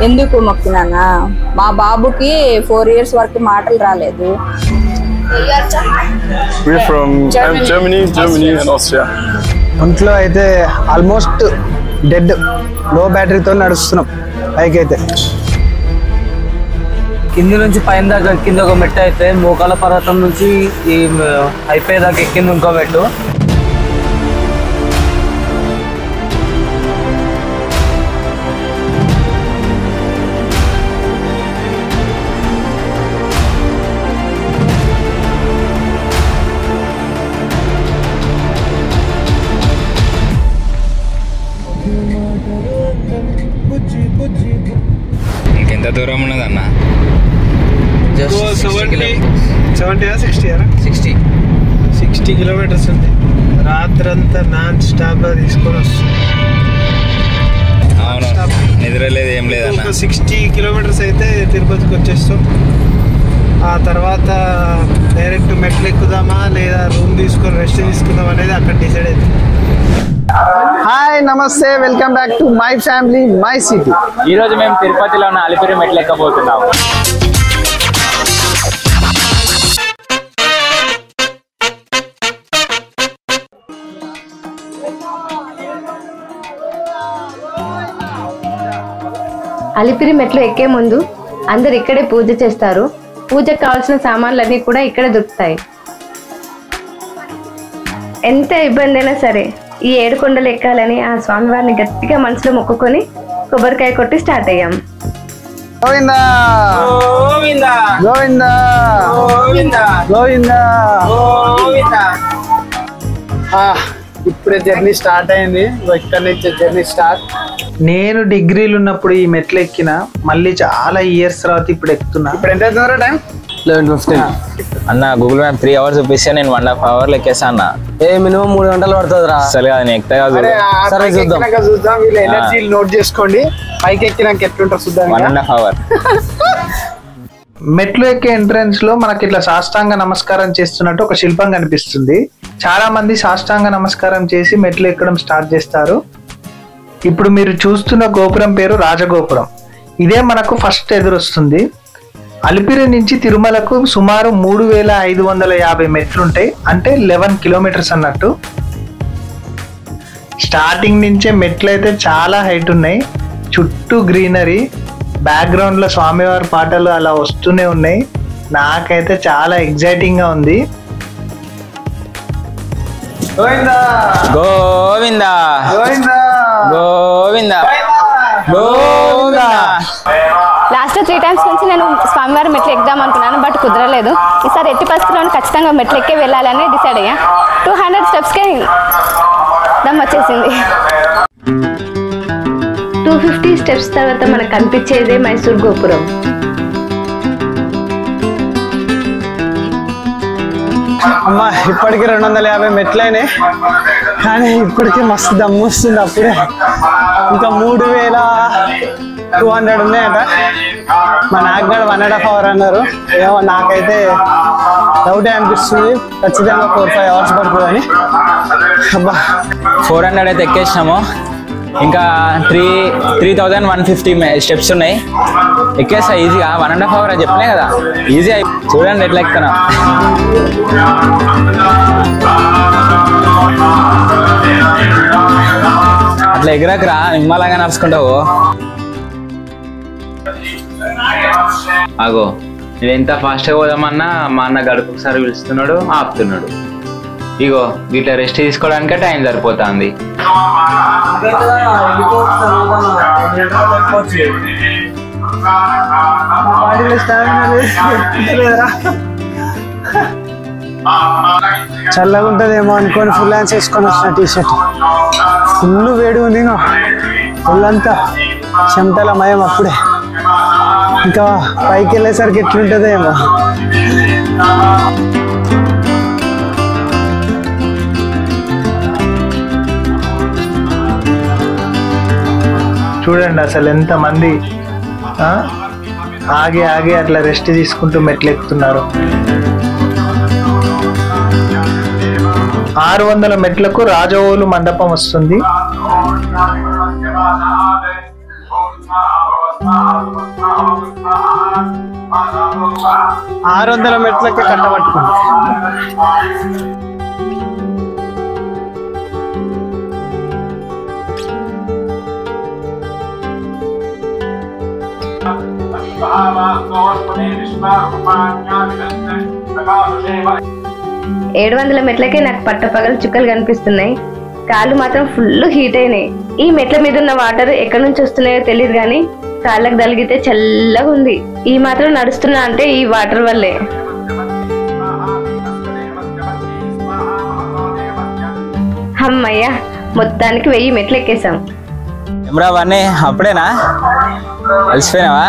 ఎందుకు మొక్కినానా? మా బాబుకి 4 years వరకు మాటలు రాలేదు. We're from Germany and Austria. ఒంట్లో అయితే ఆల్మోస్ట్ డెడ్, లో బ్యాటరీతో నడుస్తున్నాం. పైకి అయితే కింది నుంచి పైన దాకా కింద ఒక మెట్టు అయితే మోకాల పర్వతం నుంచి ఈ అయిపోయేదాకా ఎక్కింది ఇంకో మెట్టు. ఇంకెంత దూరం ఉన్నదన్న? జస్ట్ 60 కిలోమీటర్స్ ఉంది. రాత్రంతా నాన్ స్టాప్ తీసుకొని వస్తుంది. అవును, నిద్ర లేదు ఏం లేదన్న. 60 కిలోమీటర్స్ అయితే తిరుపతికి వచ్చేస్తాం. ఆ తర్వాత డైరెక్ట్ మెట్లు ఎక్కుదామా లేదా రూమ్ తీసుకొని రెస్ట్ తీసుకుందాం అనేది అక్కడ డిసైడ్ అవుతుంది. హాయ్, నమస్తే, welcome back to my family my city. ఈ రోజు మేము తిరుపతిలో ఉన్న అలిపిరి మెట్లు ఎక్కబోతున్నాము. అలిపిరి మెట్లు ఎక్కే ముందు అందరు ఇక్కడే పూజ చేస్తారు. పూజకు కావాల్సిన సామాన్లన్నీ కూడా ఇక్కడే దొరుకుతాయి. ఎంత ఇబ్బంది అయినా సరే ఈ 7 కొండలు ఎక్కాలని ఆ స్వామివారిని గట్టిగా మనసులో మొక్కుకొని కొబ్బరికాయ కొట్టి స్టార్ట్ అయ్యాం. గోవిందా గోవిందా గోవిందా గోవిందా గోవిందా. ఇప్పుడే జర్నీ స్టార్ట్ అయింది. ఇక్కడ నుంచి జర్నీ స్టార్ట్. నేను డిగ్రీలు ఉన్నప్పుడు ఈ మెట్లు ఎక్కిన, మళ్ళీ చాలా ఇయర్స్ తర్వాత ఇప్పుడు ఎక్కుతున్నా. ఇప్పుడు ఎంత అవుతుందో టైం? 11:15 అన్న. గూగుల్ మ్యాప్ 3 hours చూపిస్తే నేను 1.5 hours ఎక్కేసా అన్న. మినిమం 3 గంటలు పడుతుంది రా. అసలు కాదు, నేను ఎక్కుతా కాదు. సరే చూద్దాం. వీళ్ళ ఎనర్జీలు నోట్ చేసుకోండి. పైకి ఎక్కినాక ఎట్లుంటారు చూద్దాం. 1.5 hours. మెట్లు ఎక్కే ఎంట్రన్స్ లో మనకి ఇట్లా సాష్టాంగ నమస్కారం చేస్తున్నట్టు ఒక శిల్పం కనిపిస్తుంది. చాలా మంది సాష్టాంగ నమస్కారం చేసి మెట్లు ఎక్కడం స్టార్ట్ చేస్తారు. ఇప్పుడు మీరు చూస్తున్న గోపురం పేరు రాజగోపురం. ఇదే మనకు ఫస్ట్ ఎదురొస్తుంది. అలిపిరి నుంచి తిరుమలకు సుమారు 3550 మెట్లుంటాయి. అంటే 11 కిలోమీటర్స్ అన్నట్టు. స్టార్టింగ్ నుంచే మెట్లు అయితే చాలా హైట్ ఉన్నాయి. చుట్టూ గ్రీనరీ, బ్యాక్గ్రౌండ్ లో స్వామివారి పాటలు అలా వస్తూనే ఉన్నాయి. నాకైతే చాలా ఎగ్జైటింగ్ గా ఉంది. గోవిందా గోవిందా గోవిందా గోవిందా గోవిందా. లాస్ట్ 3 times నుంచి నేను స్వామివారి మెట్లు ఎక్కుదాం అనుకున్నాను, బట్ కుదరలేదు. ఈసారి ఎట్టి పరిస్థితుల్లో ఖచ్చితంగా మెట్లు ఎక్కే వెళ్ళాలని డిసైడ్ అయ్యా. 200 స్టెప్స్కే దమ్ వచ్చేసింది. 250 స్టెప్స్ తర్వాత మనకు కనిపించేదే మైసూర్ గోపురం. అమ్మా, ఇప్పటికి 250 మెట్లయినాయి. కానీ ఇప్పటికీ మస్తు దమ్ము వస్తుంది. అప్పుడే ఇంకా 3200 ఉన్నాయట. మా నాకు కూడా 1.5 hours అన్నారు. ఏమో నాకైతే డౌటే అనిపిస్తుంది. ఖచ్చితంగా 4-5 hours పడుతుందని. అబ్బా, 400 అయితే ఎక్కేసినాము. ఇంకా 3150 స్టెప్స్ ఉన్నాయి. ఎక్కేస్తా ఈజీగా. 1.5 hours అని చెప్పినా కదా, ఈజీ. చూడండి ఎట్లా ఎక్కుతున్నా. అట్లా ఎగరకరా, నిమ్మలాగా నడుచుకుంటావు. అగో, నేను ఎంత ఫాస్ట్గా పోదామన్నా మా అన్న గడుపు ఒకసారి పిలుస్తున్నాడు, ఆపుతున్నాడు. ఇగో ఇట్లా రెస్ట్ తీసుకోవడానికే టైం సరిపోతుంది. చల్లగా ఉంటుందేమో అనుకొని ఫుల్ హ్యాండ్స్ వేసుకొని వచ్చిన టీషర్ట్. ఫుల్ వేడి ఉంది. ఫుల్లంతా చెమటల మయం. అప్పుడే ఇంకా పైకి వెళ్ళేసరికి ఎట్లుంటుందో ఏమో. చూడండి అసలు ఎంతమంది ఆగి ఆగి అట్లా రెస్ట్ తీసుకుంటూ మెట్లు ఎక్కుతున్నారు. 600 మెట్లకు రాజవోలు మండపం వస్తుంది. 600 మెట్లకి కట్టబట్టుకుంది. ఏడు 700 మెట్లకే నాకు పట్టపగలు చుక్కలు కనిపిస్తున్నాయి. కాళ్ళు మాత్రం ఫుల్ హీట్ అయినాయి. ఈ మెట్ల మీద ఉన్న వాటర్ ఎక్కడి నుంచి వస్తున్నాయో తెలియదు కానీ కాళ్ళకు తగిలితే చల్లగా ఉంది. ఈ మాత్రం నడుస్తున్నా అంటే ఈ వాటర్ వల్లే. అమ్మయ్య, మొత్తానికి 1000 మెట్లు ఎక్కేసాం. అవన్నీ అప్పుడేనా అలసిపోయినావా?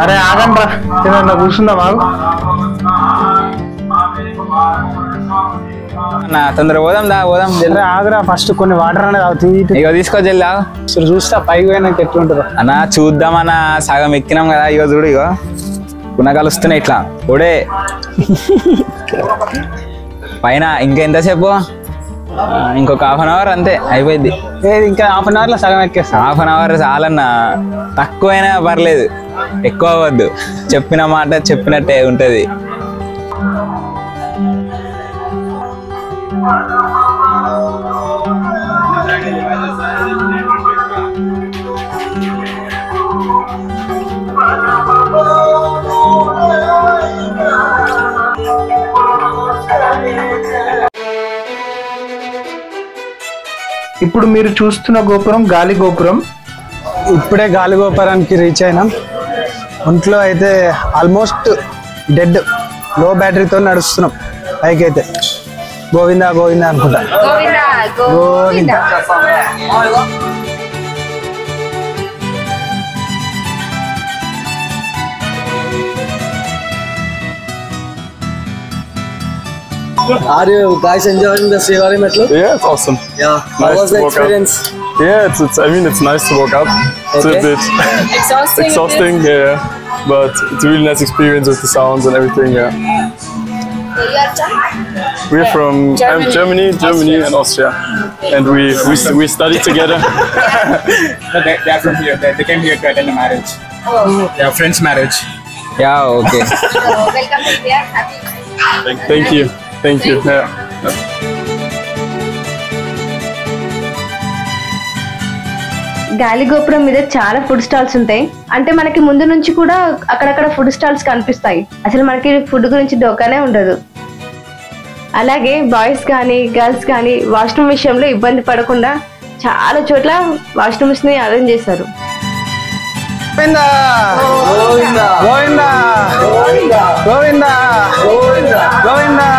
అరే ఆగండ్రా, ఏమన్నా కూర్చుందా మాకు? తొందరగా పోదాం జల్లి ఆగరా, ఫస్ట్ కొన్ని వాటర్ అనేది అవుతుంది. ఇగో తీసుకో జల్లా. చూస్తా పైకి పోయినాక ఎట్లుంటుందో అన్నా. చూద్దామన్నా, సగం ఎక్కినాం కదా. ఇగో చూడు, ఇగో పునగాలు వస్తున్నాయి ఇట్లా ఓడే పైన. ఇంకా ఎంతసేపు? ఇంకొక 1/2 అవర్ అంతే, అయిపోయింది. ఇంకా 1/2 అవర్లో సగం ఎక్కేస్తా. 1/2 అవర్ చాలన్నా, తక్కువైనా పర్లేదు, ఎక్కువ అవ్వద్దు. చెప్పిన మాట చెప్పినట్టే ఉంటది. ఇప్పుడు మీరు చూస్తున్న గోపురం గాలి గోపురం. ఇప్పుడే గాలి గోపురానికి రీచ్ అయినాం. ఒంట్లో అయితే ఆల్మోస్ట్ డెడ్, లో బ్యాటరీతో నడుస్తున్నాం. పైకి అయితే గోవిందా గోవిందా అనుకుంటా. Govinda. Are you guys enjoying the Srivari Metro? Yeah, it's awesome. Yeah. How Nice was the to walk up. experience? Yeah, I mean, it's nice to walk up. It's Okay. a bit exhausting, yeah. But it's a really nice experience with the sounds and everything, yeah. We're from Germany and Austria. And we studied together. They are from here. They came here to attend a marriage. Yeah, friend's marriage. Yeah, okay. Welcome to India. Happy. Thank you. Yeah. గాలి గోపురం మీద చాలా food stalls ఉంటాయి. అంటే మనకి ముందు నుంచి కూడా అక్కడక్కడ ఫుడ్ స్టాల్స్ కనిపిస్తాయి. అసలు మనకి ఫుడ్ గురించి డోకానే ఉండదు. అలాగే బాయ్స్ కానీ గర్ల్స్ కానీ వాష్రూమ్ విషయంలో ఇబ్బంది పడకుండా చాలా చోట్ల వాష్రూమ్స్ ని అరేంజ్ చేశారు. గోవిందా గోవిందా గోవిందా గోవిందా.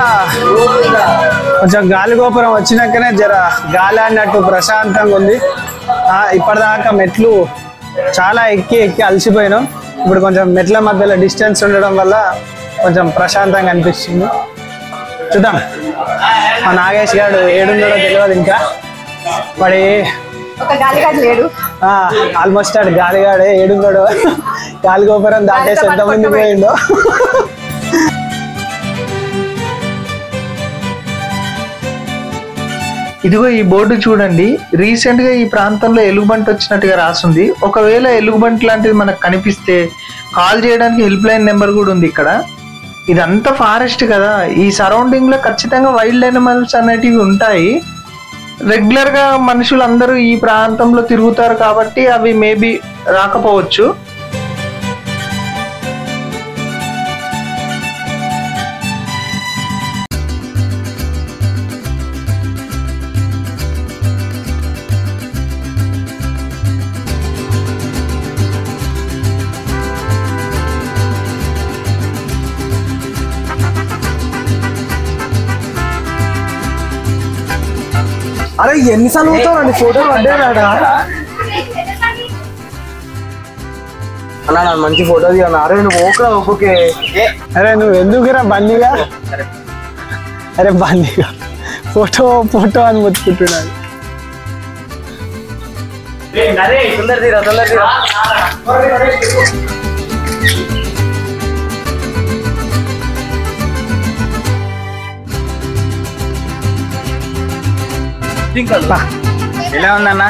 కొంచెం గాలి గోపురం వచ్చినాకనే జర గాలి అన్నట్టు ప్రశాంతంగా ఉంది. ఇప్పటిదాకా మెట్లు చాలా ఎక్కి అలసిపోయినాం. ఇప్పుడు కొంచెం మెట్ల మధ్యలో డిస్టెన్స్ ఉండడం వల్ల కొంచెం ప్రశాంతంగా అనిపిస్తుంది. చూద్దాం, మా నాగేష్ గారు ఏడున్నాడో తెలియదు ఇంకా. వాడి ఒక గాలిగాడు లేడు. ఆల్మోస్ట్ ఆడు గాలిగాడే ఏడున్నాడు. గాలి గోపురం దాటేసి ఎంతమంది పోయిండో. ఇదిగో ఈ బోర్డు చూడండి. రీసెంట్ గా ఈ ప్రాంతంలో ఎలుగుబంటి వచ్చినట్టుగా రాసింది. ఒకవేళ ఎలుగుబంటి లాంటిది మనకు కనిపిస్తే కాల్ చేయడానికి హెల్ప్ లైన్ నెంబర్ కూడా ఉంది ఇక్కడ. ఇదంతా ఫారెస్ట్ కదా, ఈ సరౌండింగ్ లో ఖచ్చితంగా వైల్డ్ యానిమల్స్ అనేటివి ఉంటాయి. రెగ్యులర్ గా మనుషులందరూ ఈ ప్రాంతంలో తిరుగుతారు కాబట్టి అవి మేబీ రాకపోవచ్చు. అరే ఎన్నిసార్లు పోతానండి ఫోటోలు పడ్డాడా అన్నా? నాకు మంచి ఫోటో దిగాను. అరే నువ్వు ఓకే ఓకే. అరే నువ్వు ఎందుకురా బండిగా? అరే బండిగా ఫోటో ఫోటో అని మొత్తుకుంటున్నాడు. ఎలా ఉందన్న?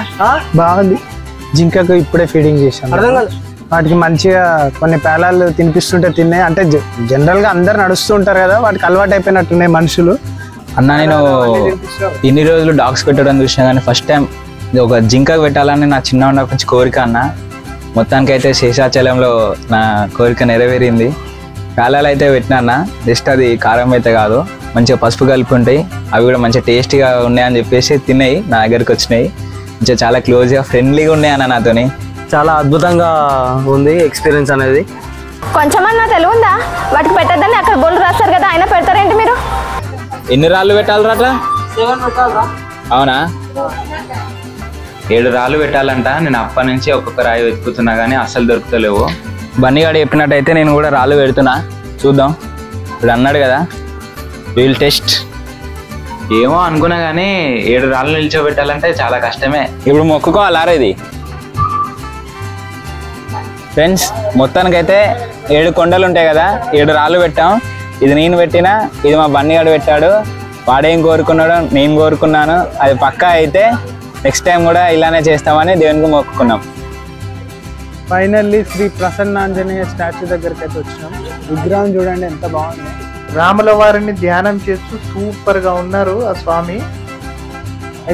బాగుంది. జింకకు ఇప్పుడే ఫీడింగ్ చేశాను. వాటికి మంచిగా కొన్ని పేలాలు తినిపిస్తుంటే తిన్నాయి. అంటే జనరల్ గా అందరు నడుస్తూ ఉంటారు కదా, వాటికి అలవాటు అయిపోయినట్టున్నాయి మనుషులు. అన్న నేను ఇన్ని రోజులు డాగ్స్ పెట్టడం చూసినా కానీ ఫస్ట్ టైం ఒక జింకకు పెట్టాలని నా చిన్న కొంచెం కోరిక అన్న. మొత్తానికైతే శేషాచలంలో నా కోరిక నెరవేరింది. పేలాలు అయితే పెట్టినా, జస్ట్ అది కారం అయితే కాదు, మంచిగా పసుపు కలిపి ఉంటాయి. అవి కూడా మంచిగా టేస్టీగా ఉన్నాయని చెప్పేసి తిన్నాయి, నా దగ్గరికి వచ్చినాయి. మంచిగా చాలా క్లోజ్గా ఫ్రెండ్లీగా ఉన్నాయి అన్న నాతోని. చాలా అద్భుతంగా ఉంది ఎక్స్పీరియన్స్ అనేది. కొంచెమన్నా తెలివి ఉందా? వాటికి పెట్టద్దని అక్కడ బోర్డు రాస్తారు కదా, అయినా పెడతారేంటి మీరు? ఎన్ని రాళ్ళు పెట్టాలరా? అవునా? 7 రాళ్ళు పెట్టాలంట. నేను అప్పటి నుంచి ఒక్కొక్క రాయి వెతుకుతున్నా కానీ అస్సలు దొరుకుతలేవు. బన్నీగాడు చెప్పినట్టయితే నేను కూడా రాళ్ళు పెడుతున్నా, చూద్దాం. ఇప్పుడు అన్నాడు కదా వీల్ టెస్ట్. ఏమో అనుకున్నా కానీ 7 రాళ్ళు నిల్చోబెట్టాలంటే చాలా కష్టమే. ఇప్పుడు మొక్కుకోవాలారా ఇది? ఫ్రెండ్స్, మొత్తానికైతే 7 కొండలు ఉంటాయి కదా, 7 రాళ్ళు పెట్టాం. ఇది నేను పెట్టినా, ఇది మా బన్నీగాడు పెట్టాడు. వాడేం కోరుకున్నాడో నేను కోరుకున్నాను. అది పక్కా అయితే నెక్స్ట్ టైం కూడా ఇలానే చేస్తామని దేవునికి మొక్కుకున్నాం. ఫైనల్లీ శ్రీ ప్రసన్నాంజనేయ స్టాచ్యూ దగ్గరికి అయితే వచ్చినాం. విగ్రహం చూడండి ఎంత బాగుంది. రాముల వారిని ధ్యానం చేస్తూ సూపర్ గా ఉన్నారు ఆ స్వామి.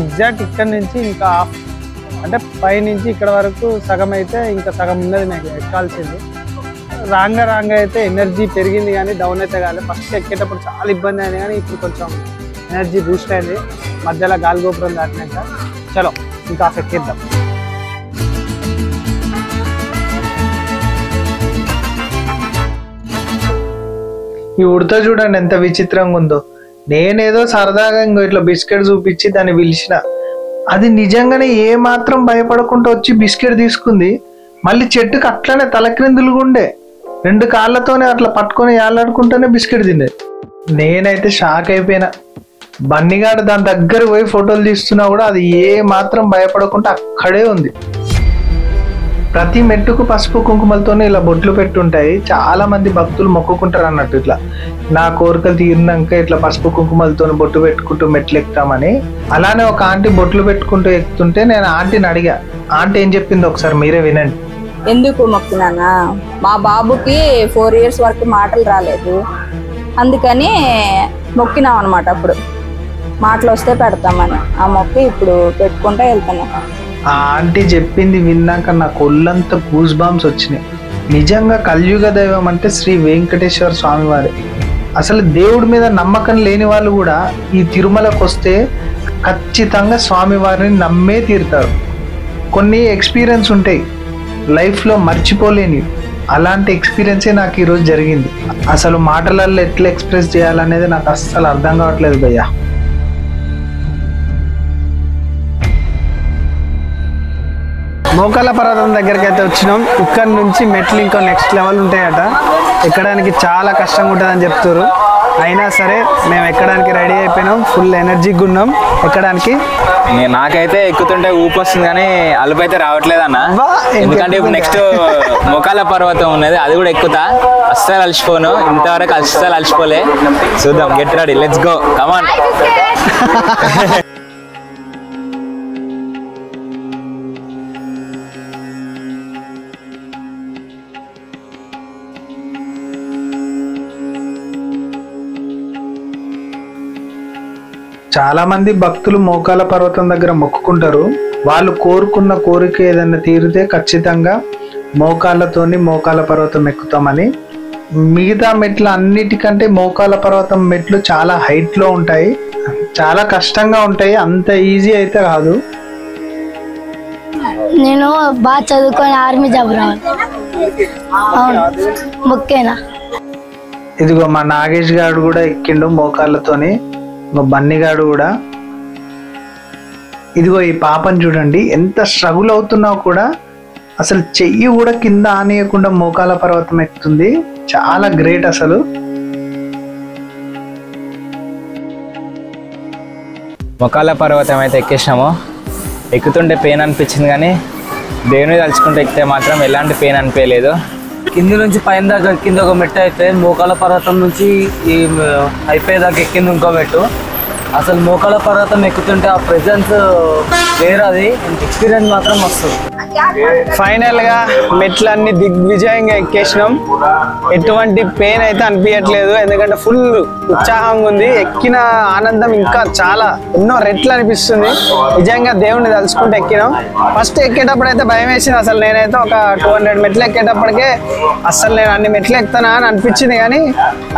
ఎగ్జాక్ట్ ఇక్కడ నుంచి ఇంకా అంటే పై నుంచి ఇక్కడ వరకు సగం అయితే ఇంకా సగం ఉన్నది నాకు ఎక్కాల్సింది. రాంగ అయితే ఎనర్జీ పెరిగింది కానీ డౌన్ అయితే కాలేదు. ఫస్ట్ ఎక్కేటప్పుడు చాలా ఇబ్బంది అయింది కానీ ఇప్పుడు కొంచెం ఎనర్జీ బూస్ట్ అయింది. మధ్యలో గాలి గోపురం దాటినాక చలో ఇంకా ఎక్కిద్దాం. ఈ ఉడత చూడండి ఎంత విచిత్రంగా ఉందో. నేనేదో సరదాగా ఇంకో ఇట్లా బిస్కెట్ చూపించి దాన్ని పిలిచిన, అది నిజంగానే ఏ మాత్రం భయపడకుండా వచ్చి బిస్కెట్ తీసుకుంది. మళ్ళీ చెట్టుకు అట్లనే తలక్రిందులుగా ఉండే 2 కాళ్ళతోనే అట్లా పట్టుకొని ఏలాడుకుంటూనే బిస్కెట్ తినేది. నేనైతే షాక్ అయిపోయినా. బన్నీగాడు దాని దగ్గర పోయి ఫోటోలు తీస్తున్నా కూడా అది ఏ మాత్రం భయపడకుండా అక్కడే ఉంది. ప్రతి మెట్టుకు పసుపు కుంకుమలతోనే ఇలా బొట్లు పెట్టుంటాయి. చాలా మంది భక్తులు మొక్కుకుంటారు అన్నట్టు, ఇట్లా నా కోరికలు తీరినాక ఇట్లా పసుపు కుంకుమలతో బొట్టు పెట్టుకుంటూ మెట్లు ఎక్కుతామని. అలానే ఒక ఆంటీ బొట్లు పెట్టుకుంటూ ఎక్కుతుంటే నేను ఆంటీని అడిగా. ఆంటీ ఏం చెప్పింది ఒకసారి మీరే వినండి. ఎందుకు మొక్కినానా, మా బాబుకి 4 years వరకు మాటలు రాలేదు, అందుకని మొక్కినాం అనమాట. అప్పుడు మాటలు వస్తే పెడతామని ఆ మొక్కి ఇప్పుడు పెట్టుకుంటూ వెళ్తున్నాం. ఆ ఆంటీ చెప్పింది విన్నాక నాకు ఒళ్ళంతా గూస్ బాంబ్స్ వచ్చినాయి. నిజంగా కలియుగ దైవం అంటే శ్రీ వెంకటేశ్వర స్వామి వారే. అసలు దేవుడి మీద నమ్మకం లేని వాళ్ళు కూడా ఈ తిరుమలకు వస్తే ఖచ్చితంగా స్వామి వారిని నమ్మే తీరుతారు. కొన్ని ఎక్స్పీరియన్స్ ఉంటాయి లైఫ్లో మర్చిపోలేని. అలాంటి ఎక్స్పీరియన్సే నాకు ఈరోజు జరిగింది. అసలు మాటలలో ఎట్లా ఎక్స్ప్రెస్ చేయాలనేది నాకు అస్సలు అర్థం కావట్లేదు భయ్యా. మోకాళ్ళ పర్వతం దగ్గరికి అయితే వచ్చినాం. ఇక్కడ నుంచి మెట్లు ఇంకో నెక్స్ట్ లెవెల్ ఉంటాయట. ఎక్కడానికి చాలా కష్టంగా ఉంటుందని చెప్తారు. అయినా సరే మేము ఎక్కడానికి రెడీ అయిపోయినాం. ఫుల్ ఎనర్జీగా ఉన్నాం ఎక్కడానికి. నాకైతే ఎక్కుతుంటే ఊపు వస్తుంది కానీ అలుపు అయితే రావట్లేదన్న. ఎందుకంటే ఇప్పుడు నెక్స్ట్ మోకాళ్ళ పర్వతం ఉన్నది, అది కూడా ఎక్కుతా. అస్సలు అలసిపోను, ఇంతవరకు అస్సలు అలసిపోలే. చూద్దాం, get ready, let's go, come on. చాలా మంది భక్తులు మోకాళ్ళ పర్వతం దగ్గర మొక్కుకుంటారు. వాళ్ళు కోరుకున్న కోరిక ఏదైనా తీరితే ఖచ్చితంగా మోకాళ్ళ పర్వతం ఎక్కుతామని. మిగతా మెట్లు అన్నిటికంటే మోకాళ్ళ పర్వతం మెట్లు చాలా హైట్లో ఉంటాయి, చాలా కష్టంగా ఉంటాయి, అంత ఈజీ అయితే కాదు. నేను బాగా చదువుకొని ఆర్మీ జాబ్ రావాలి. అవును, మొక్కేనా. ఇదిగో మా నాగేష్ గారు కూడా ఎక్కిండు మోకాళ్ళతోని, మా బన్నీగాడు కూడా. ఇదిగో ఈ పాపని చూడండి, ఎంత స్ట్రగుల్ అవుతున్నా కూడా అసలు చెయ్యి కూడా కింద ఆనేయకుండా మోకాళ్ళ పర్వతం ఎక్కుతుంది. చాలా గ్రేట్ అసలు. మొకాల పర్వతం అయితే ఎక్కేసినాము. ఎక్కుతుంటే పెయిన్ అనిపించింది కానీ దేవుని తలుచుకుంటే ఎక్కితే మాత్రం ఎలాంటి పెయిన్ అనిపించలేదు. కింది నుంచి పైన దాకా ఎక్కింది ఒక మెట్టు అయితే మోకాల పర్వతం నుంచి ఈ అయిపోయేదాకా ఎక్కింది ఇంకో మెట్టు. అసలు మోకాల పర్వతం ఎక్కుతుంటే ఆ ప్రెజెన్స్ వేరే, అది ఎక్స్పీరియన్స్ మాత్రం వస్తుంది. ఫైనల్ గా మెట్లన్నీ దిగ్విజయంగా ఎక్కేసినాం. ఎటువంటి పెయిన్ అయితే అనిపించట్లేదు, ఎందుకంటే ఫుల్ ఉత్సాహంగా ఉంది. ఎక్కిన ఆనందం ఇంకా చాలా ఎన్నో రెట్లు అనిపిస్తుంది. నిజంగా దేవుణ్ణి తలుచుకుంటూ ఎక్కినాం. ఫస్ట్ ఎక్కేటప్పుడు అయితే భయం వేసింది. అసలు నేనైతే ఒక 200 మెట్లు ఎక్కేటప్పటికే అసలు నేను అన్ని మెట్లు ఎక్కుతానా అని అనిపించింది. కానీ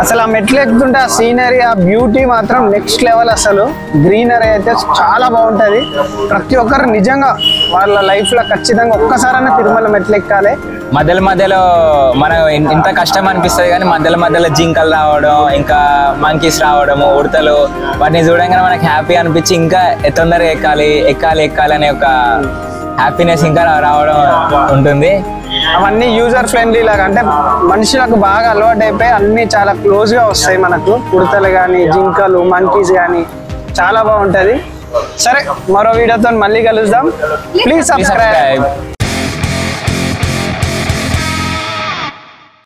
అసలు ఆ మెట్లు ఎక్కుతుంటే ఆ సీనరీ, ఆ బ్యూటీ మాత్రం నెక్స్ట్ లెవెల్. అసలు గ్రీనరీ అయితే చాలా బాగుంటది. ప్రతి ఒక్కరు నిజంగా వాళ్ళ లైఫ్ లో ఖచ్చితంగా ఒక్కసారైనా తిరుమల మెట్లు ఎక్కాలి. మధ్యలో మనం ఇంత కష్టం అనిపిస్తుంది కానీ మధ్యలో జింకలు రావడం, ఇంకా మంకీస్ రావడము, ఉడతలు, వాటిని చూడంగానే మనకి హ్యాపీ అనిపించి ఇంకా తొందరగా ఎక్కాలి అనే ఒక హ్యాపీనెస్ ఇంకా రావడం ఉంటుంది. అవన్నీ యూజర్ ఫ్రెండ్లీ లాగా, అంటే మనుషులకు బాగా అలవాటు అయిపోయి అన్ని చాలా క్లోజ్ గా వస్తాయి మనకు. ఉడతలు కానీ, జింకలు, మంకీస్ కానీ చాలా బాగుంటది. సరే, మరో వీడియోతో మళ్ళీ కలుద్దాం. Please subscribe.